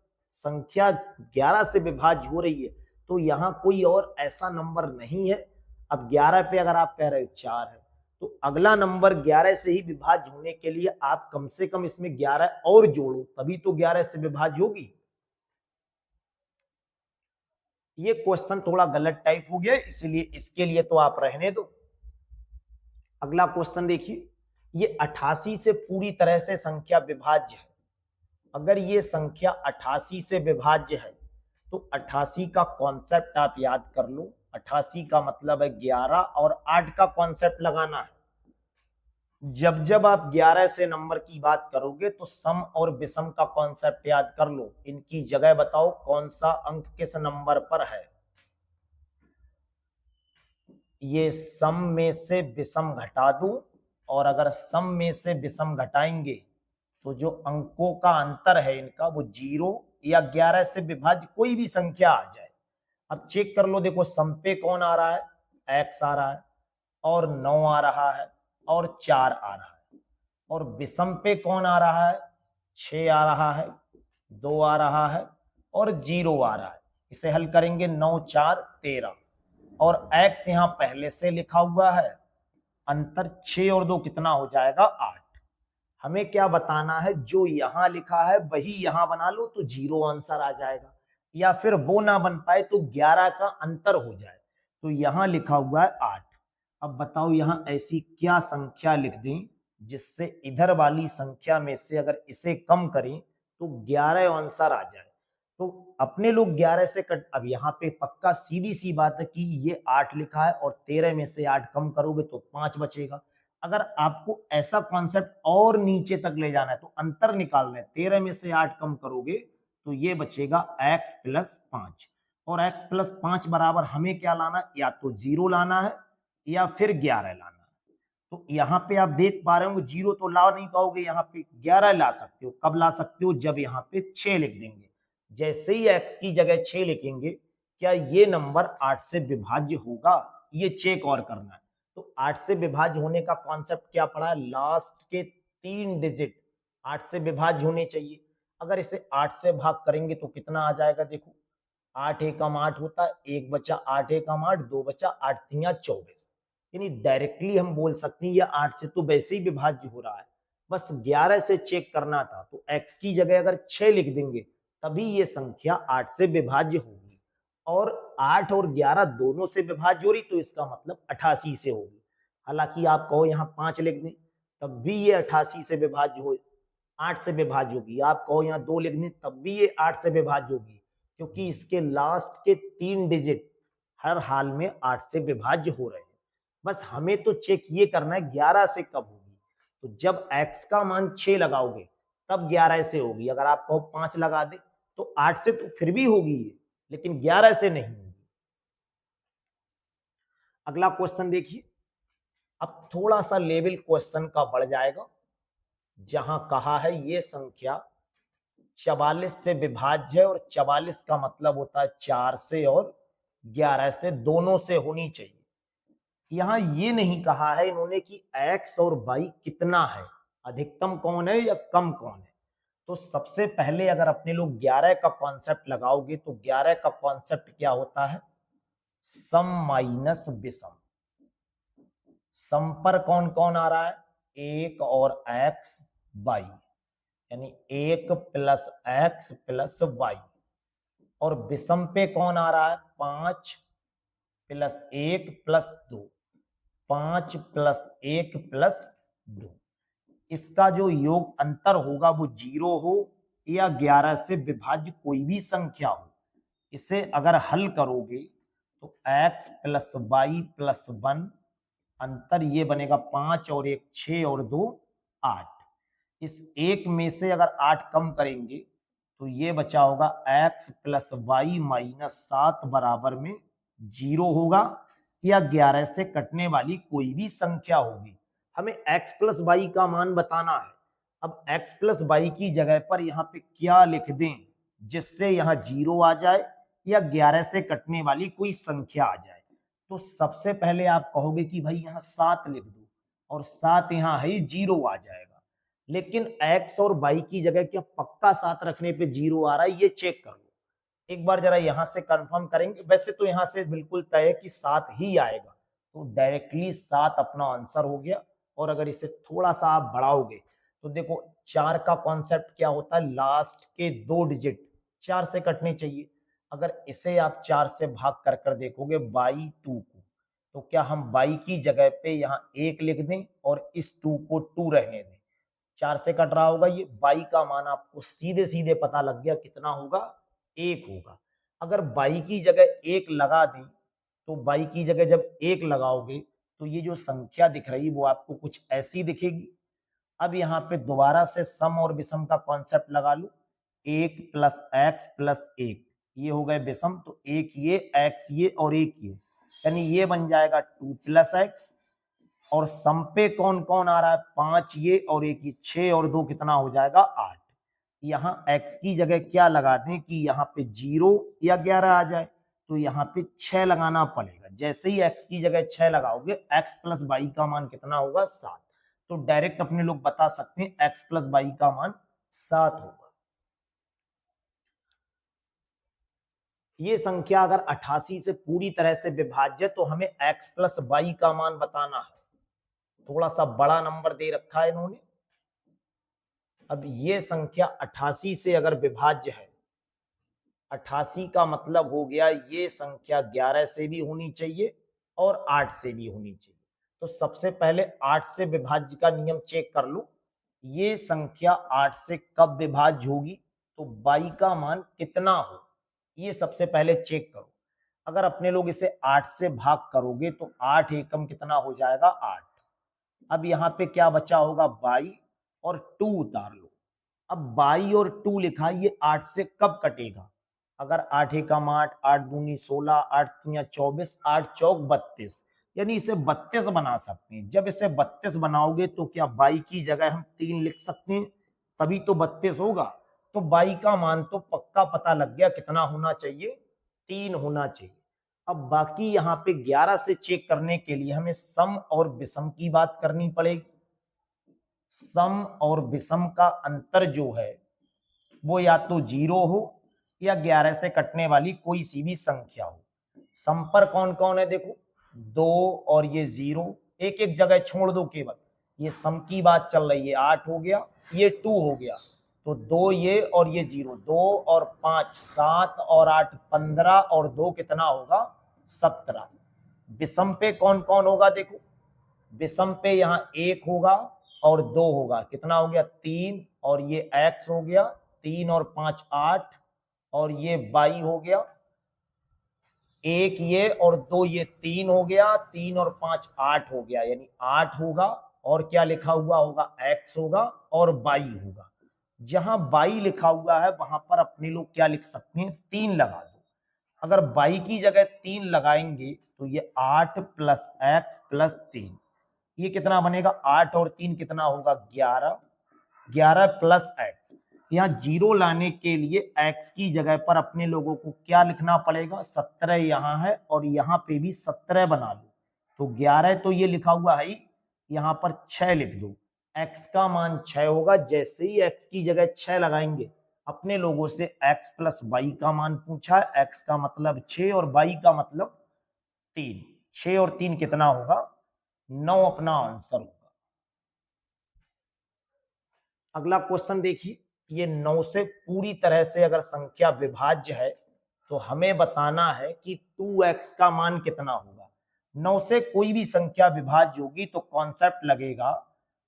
संख्या 11 से विभाज्य हो रही है तो यहाँ कोई और ऐसा नंबर नहीं है। अब 11 पे अगर आप कह रहे हो 4 है तो अगला नंबर 11 से ही विभाज्य होने के लिए आप कम से कम इसमें 11 और जोड़ो, तभी तो 11 से विभाज्य होगी। ये क्वेश्चन थोड़ा गलत टाइप हो गया, इसलिए इसके लिए तो आप रहने दो। अगला क्वेश्चन देखिए, ये 88 से पूरी तरह से संख्या विभाज्य है। अगर ये संख्या 88 से विभाज्य है तो 88 का कॉन्सेप्ट आप याद कर लो। 88 का मतलब है 11 और 8 का कॉन्सेप्ट लगाना है। जब जब आप 11 से नंबर की बात करोगे तो सम और विषम का कॉन्सेप्ट याद कर लो। इनकी जगह बताओ कौन सा अंक किस नंबर पर है। ये सम में से विषम घटा दूं, और अगर सम में से विषम घटाएंगे तो जो अंकों का अंतर है इनका वो 0 या 11 से विभाज्य कोई भी संख्या आ जाए। अब चेक कर लो, देखो सम पे कौन आ रहा है, x आ रहा है, और 9 आ रहा है, और 4 आ रहा है। और विषम पे कौन आ रहा है, 6 आ रहा है, 2 आ रहा है, और 0 आ रहा है। इसे हल करेंगे, 9 4 13, और x यहां पहले से लिखा हुआ है। अंतर 6 और 2 कितना हो जाएगा, 8। हमें क्या बताना है, जो यहां लिखा है वही यहां बना लो तो 0 आंसर आ जाएगा, या फिर वो ना बन पाए तो 11 का अंतर हो जाए। तो यहां लिखा हुआ है 8। अब बताओ यहां ऐसी क्या संख्या लिख दें जिससे इधर वाली संख्या में से अगर इसे कम करें तो 11 आंसर आ जाए। तो अपने लोग 11 से कट, अब यहाँ पे पक्का सीधी सी बात है कि ये 8 लिखा है और 13 में से 8 कम करोगे तो 5 बचेगा। अगर आपको ऐसा कॉन्सेप्ट और नीचे तक ले जाना है तो अंतर निकालना है, 13 में से 8 कम करोगे तो ये बचेगा x प्लस 5, और x प्लस 5 बराबर हमें क्या लाना, या तो 0 लाना है या फिर 11 लाना है। तो यहाँ पे आप देख पा रहे हो 0 तो ला नहीं पाओगे, यहाँ पे 11 ला सकते हो। कब ला सकते हो, जब यहाँ पे 6 लिख देंगे। जैसे ही x की जगह 6 लिखेंगे, क्या ये नंबर 8 से विभाज्य होगा, ये चेक और करना है। तो 8 से विभाज्य होने का कॉन्सेप्ट क्या पड़ा है, लास्ट के 3 डिजिट 8 से विभाज्य होने चाहिए। अगर इसे 8 से भाग करेंगे तो कितना आ जाएगा, देखो 8 एकम 8 होता है, 1 बचा 8 एकम 8, 2 बचा 8 तिया 24। यानी डायरेक्टली हम बोल सकते हैं ये 8 से तो वैसे ही विभाज्य हो रहा है, बस 11 से चेक करना था। तो x की जगह अगर 6 लिख देंगे तभी ये संख्या 8 से विभाज्य होगी, और 8 और 11 दोनों से विभाज्य हो रही तो इसका मतलब 88 से होगी। हालांकि आप कहो यहाँ 5 लिख दें तब भी ये 88 से विभाज्य हो, 8 से विभाज्य होगी। आप कहो यहाँ 2 लिख दें तब भी ये 8 से विभाज्य होगी, क्योंकि इसके लास्ट के 3 डिजिट हर हाल में 8 से विभाज्य हो रहे हैं। बस हमें तो चेक ये करना है 11 से कब होगी। तो जब x का मान 6 लगाओगे तब 11 से होगी। अगर आप कहो 5 लगा दे तो 8 से तो फिर भी होगी ये, लेकिन 11 से नहीं होगी। अगला क्वेश्चन देखिए, अब थोड़ा सा लेवल क्वेश्चन का बढ़ जाएगा। जहां कहा है ये संख्या 44 से विभाज्य है, और 44 का मतलब होता है 4 से और 11 से, दोनों से होनी चाहिए। यहां ये नहीं कहा है इन्होंने कि x और y कितना है, अधिकतम कौन है या कम कौन है। तो सबसे पहले अगर अपने लोग 11 का कॉन्सेप्ट लगाओगे तो 11 का कॉन्सेप्ट क्या होता है, सम माइनस विषम। सम पर कौन कौन आ रहा है, 1 और x y, यानी 1 प्लस x प्लस y, और विषम पे कौन आ रहा है, 5 प्लस 1 प्लस 2, 5 प्लस 1 प्लस 2। इसका जो योग अंतर होगा वो 0 हो या 11 से विभाज्य कोई भी संख्या हो। इसे अगर हल करोगे तो x प्लस वाई प्लस 1, अंतर ये बनेगा 5 और 1 6 और 2 8। इस 1 में से अगर 8 कम करेंगे तो ये बचा होगा x प्लस वाई माइनस 7 बराबर में 0 होगा, या 11 से कटने वाली कोई भी संख्या होगी। हमें x प्लस वाई का मान बताना है। अब x प्लस वाई की जगह पर यहाँ पे क्या लिख दें जिससे यहाँ 0 आ जाए या 11 से कटने वाली कोई संख्या आ जाए। तो सबसे पहले आप कहोगे कि भाई यहाँ 7 लिख दो, और 7 यहाँ है 0 आ जाएगा। लेकिन x और y की जगह क्या पक्का 7 रखने पे 0 आ रहा है, ये चेक कर लो एक बार जरा। यहां से कंफर्म करेंगे, वैसे तो यहां से बिल्कुल तय है कि 7 ही आएगा, तो डायरेक्टली 7 अपना आंसर हो गया। और अगर इसे थोड़ा सा आप बढ़ाओगे तो देखो 4 का कॉन्सेप्ट क्या होता है, लास्ट के 2 डिजिट 4 से कटने चाहिए। अगर इसे आप 4 से भाग कर कर देखोगे बाई 2 को, तो क्या हम बाई की जगह पे यहाँ 1 लिख दें और इस 2 को 2 रहने दें। 4 से कट रहा होगा, ये बाई का मान आपको सीधे सीधे पता लग गया कितना होगा, 1 होगा। अगर बाई की जगह 1 लगा दें तो बाई की जगह जब 1 लगाओगे तो ये जो संख्या दिख रही वो आपको कुछ ऐसी दिखेगी। अब यहाँ पे दोबारा से सम और विषम का कॉन्सेप्ट लगा लो, 1 प्लस एक्स प्लस 1, ये हो गए विषम, तो 1 ये एक्स ये और 1 ये, यानी ये बन जाएगा 2 प्लस एक्स। और सम पे कौन कौन आ रहा है, 5 ये और 1 ये, 6 और 2 कितना हो जाएगा 8। यहाँ x की जगह क्या लगा दें कि यहाँ पे 0 या 11 आ जाए, तो यहाँ पे 6 लगाना पड़ेगा। जैसे ही x की जगह 6 लगाओगे x प्लस वाई का मान कितना होगा, 7। तो डायरेक्ट अपने लोग बता सकते हैं x प्लस वाई का मान 7 होगा। ये संख्या अगर 88 से पूरी तरह से विभाज्य तो हमें x प्लस वाई का मान बताना है। थोड़ा सा बड़ा नंबर दे रखा है इन्होंने। अब ये संख्या 88 से अगर विभाज्य है, 88 का मतलब हो गया ये संख्या 11 से भी होनी चाहिए और 8 से भी होनी चाहिए। तो सबसे पहले 8 से विभाज्य का नियम चेक कर लो, ये संख्या 8 से कब विभाज्य होगी, तो बाई का मान कितना हो, ये सबसे पहले चेक करो। अगर अपने लोग इसे 8 से भाग करोगे तो 8 एकम कितना हो जाएगा, 8। अब यहाँ पे क्या बचा होगा, बाई और 2 उतार लो। अब बाई और 2 लिखा, ये 8 से कब कटेगा, अगर 8 एकम 8, 8 दूनी 16, 8 तिया 24, 8 चौक 32, यानी इसे 32 बना सकते हैं। जब इसे 32 बनाओगे तो क्या बाई की जगह हम 3 लिख सकते हैं, तभी तो 32 होगा। तो बाई का मान तो पक्का पता लग गया, कितना होना चाहिए, 3 होना चाहिए। अब बाकी यहाँ पे 11 से चेक करने के लिए हमें सम और विषम की बात करनी पड़ेगी। सम और विषम का अंतर जो है वो या तो 0 हो या 11 से कटने वाली कोई सी भी संख्या हो। सम पर कौन कौन है, देखो 2 और ये 0, एक एक जगह छोड़ दो केवल, ये सम की बात चल रही है, 8 हो गया, ये 2 हो गया, तो 2 ये और ये 0, 2 और 5 7 और 8 15 और 2 कितना होगा, 17। विषम पे कौन कौन होगा, देखो विषम पे यहाँ 1 होगा और 2 होगा, कितना हो गया, 3, और ये x हो गया, 3 और 5 8, और ये y हो गया, 1 ये और 2 ये, 3 हो गया, 3 और 5 8 हो गया, यानी 8 होगा। और क्या लिखा हुआ होगा, x होगा और y होगा। जहां y लिखा हुआ है वहां पर अपने लोग क्या लिख सकते हैं, 3 लगा दो। अगर y की जगह 3 लगाएंगे तो ये 8 प्लस एक्स प्लस 3, ये कितना बनेगा, 8 और 3 कितना होगा, 11, 11 प्लस एक्स। यहाँ 0 लाने के लिए x की जगह पर अपने लोगों को क्या लिखना पड़ेगा, 17 यहाँ है और यहाँ पे भी 17 बना लो, तो 11 तो ये लिखा हुआ है, यहाँ पर 6 लिख दो, x का मान 6 होगा। जैसे ही x की जगह 6 लगाएंगे अपने लोगों से x प्लस वाई का मान पूछा है, x का मतलब 6 और y का मतलब 3, 6 और 3 कितना होगा, 9 अपना आंसर होगा। अगला क्वेश्चन देखिए, ये 9 से पूरी तरह से अगर संख्या विभाज्य है तो हमें बताना है कि 2x का मान कितना होगा। 9 से कोई भी संख्या विभाज्य होगी तो कॉन्सेप्ट लगेगा,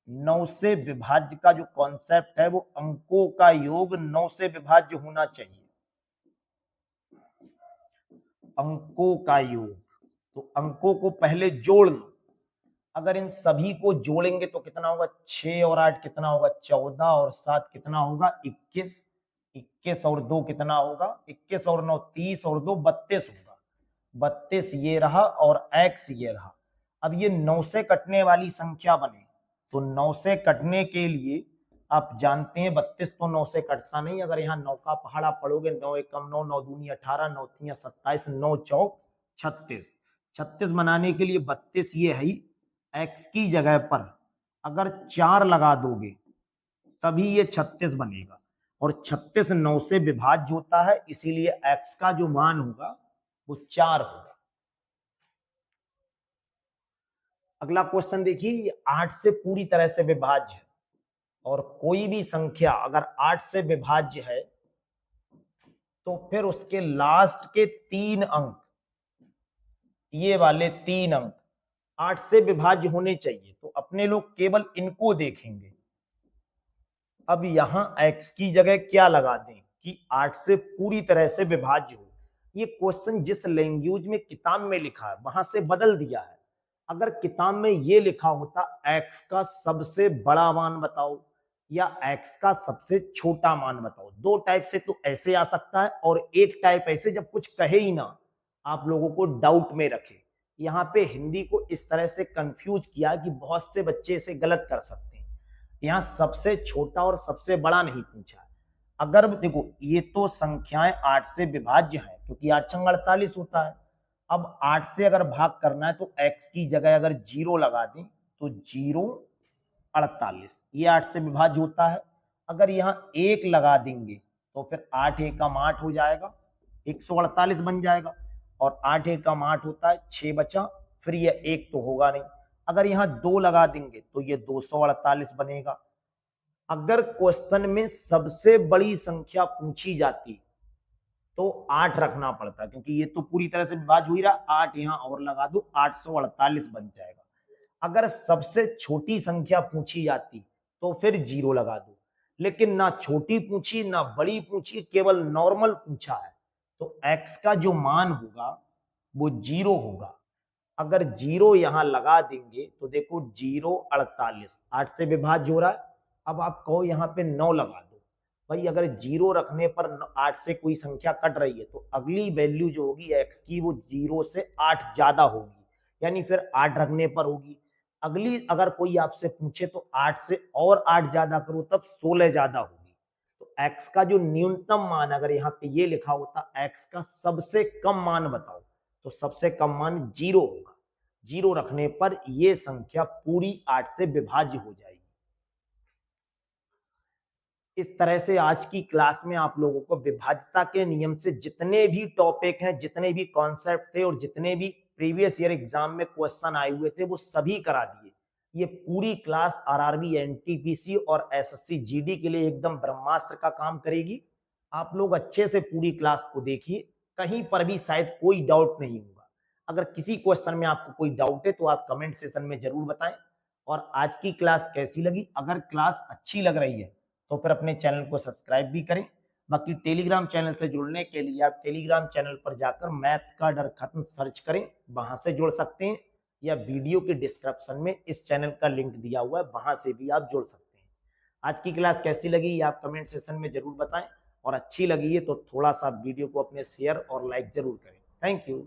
9 से विभाज्य का जो कॉन्सेप्ट है वो अंकों का योग 9 से विभाज्य होना चाहिए, अंकों का योग। तो अंकों को पहले जोड़ लो, अगर इन सभी को जोड़ेंगे तो कितना होगा, 6 और 8 कितना होगा, 14 और 7 कितना होगा, 21, 21 और 2 कितना होगा, 21 और 9 30 और 2 32 होगा, 32 ये रहा और x ये रहा। अब ये 9 से कटने वाली संख्या बने, तो 9 से कटने के लिए आप जानते हैं 32 तो 9 से कटता नहीं, अगर यहाँ 9 का पहाड़ा पढ़ोगे, 9 एकम 9, 9 दूनी 18, 9 तिया 27, 9 चौक 36, 36 बनाने के लिए 32 ये है, x की जगह पर अगर 4 लगा दोगे तभी ये 36 बनेगा, और 36 9 से विभाज्य होता है, इसीलिए x का जो मान होगा वो 4 होगा। अगला क्वेश्चन देखिए, ये 8 से पूरी तरह से विभाज्य है और कोई भी संख्या अगर 8 से विभाज्य है तो फिर उसके लास्ट के 3 अंक, ये वाले 3 अंक 8 से विभाज्य होने चाहिए। तो अपने लोग केवल इनको देखेंगे। अब यहां x की जगह क्या लगा दें कि 8 से पूरी तरह से विभाज्य हो। ये क्वेश्चन जिस लैंग्वेज में किताब में लिखा है वहां से बदल दिया है। अगर किताब में ये लिखा होता x का सबसे बड़ा मान बताओ या x का सबसे छोटा मान बताओ, दो टाइप से तो ऐसे आ सकता है और एक टाइप ऐसे जब कुछ कहे ही ना, आप लोगों को डाउट में रखे। यहाँ पे हिंदी को इस तरह से कंफ्यूज किया कि बहुत से बच्चे इसे गलत कर सकते हैं। यहाँ सबसे छोटा और सबसे बड़ा नहीं पूछा है। अगर देखो ये तो संख्याएं 8 से विभाज्य हैं क्योंकि 8 छंग 48 होता है। अब 8 से अगर भाग करना है तो x की जगह अगर 0 लगा दें तो 0 48, ये 8 से विभाज्य होता है। अगर यहाँ 1 लगा देंगे तो फिर 8 एकम 8 हो जाएगा, 148 बन जाएगा। और 8 एकम 8 होता है, 6 बचा, फिर ये 1 तो होगा नहीं। अगर यहाँ 2 लगा देंगे तो ये 248 बनेगा। अगर क्वेश्चन में सबसे बड़ी संख्या पूछी जाती तो 8 रखना पड़ता, क्योंकि ये तो पूरी तरह से विभाज्य हो ही रहा। 8 यहाँ और लगा दो, 848 बन जाएगा। अगर सबसे छोटी संख्या पूछी जाती तो फिर 0 लगा दो, लेकिन ना छोटी पूछी ना बड़ी पूछी, केवल नॉर्मल पूछा है। तो x का जो मान होगा वो 0 होगा। अगर 0 यहां लगा देंगे तो देखो 0 48, 8 से विभाज्य हो रहा है। अब आप कहो यहाँ पे 9 लगा दो, भाई अगर 0 रखने पर 8 से कोई संख्या कट रही है तो अगली वैल्यू जो होगी x की वो 0 से 8 ज्यादा होगी, यानी फिर 8 रखने पर होगी। अगली अगर कोई आपसे पूछे तो 8 से और 8 ज्यादा करो तब 16 ज्यादा होगी। तो x का जो न्यूनतम मान, अगर यहाँ पे ये लिखा होता x का सबसे कम मान बताओ, तो सबसे कम मान 0 होगा। 0 रखने पर ये संख्या पूरी 8 से विभाज्य हो जाएगी। इस तरह से आज की क्लास में आप लोगों को विभाज्यता के नियम से जितने भी टॉपिक हैं, जितने भी कॉन्सेप्ट थे और जितने भी प्रीवियस ईयर एग्जाम में क्वेश्चन आए हुए थे वो सभी करा दिए। ये पूरी क्लास आरआरबी, एनटीपीसी और एसएससी जीडी के लिए एकदम ब्रह्मास्त्र का काम करेगी। आप लोग अच्छे से पूरी क्लास को देखिए, कहीं पर भी शायद कोई डाउट नहीं होगा। अगर किसी क्वेश्चन में आपको कोई डाउट है तो आप कमेंट सेशन में जरूर बताएं। और आज की क्लास कैसी लगी? अगर क्लास अच्छी लग रही है तो फिर अपने चैनल को सब्सक्राइब भी करें। बाकी टेलीग्राम चैनल से जुड़ने के लिए आप टेलीग्राम चैनल पर जाकर मैथ का डर खत्म सर्च करें, वहां से जुड़ सकते हैं, या वीडियो के डिस्क्रिप्शन में इस चैनल का लिंक दिया हुआ है, वहां से भी आप जुड़ सकते हैं। आज की क्लास कैसी लगी आप कमेंट सेक्शन में जरूर बताएं, और अच्छी लगी है तो थोड़ा सा वीडियो को अपने शेयर और लाइक जरूर करें। Thank you.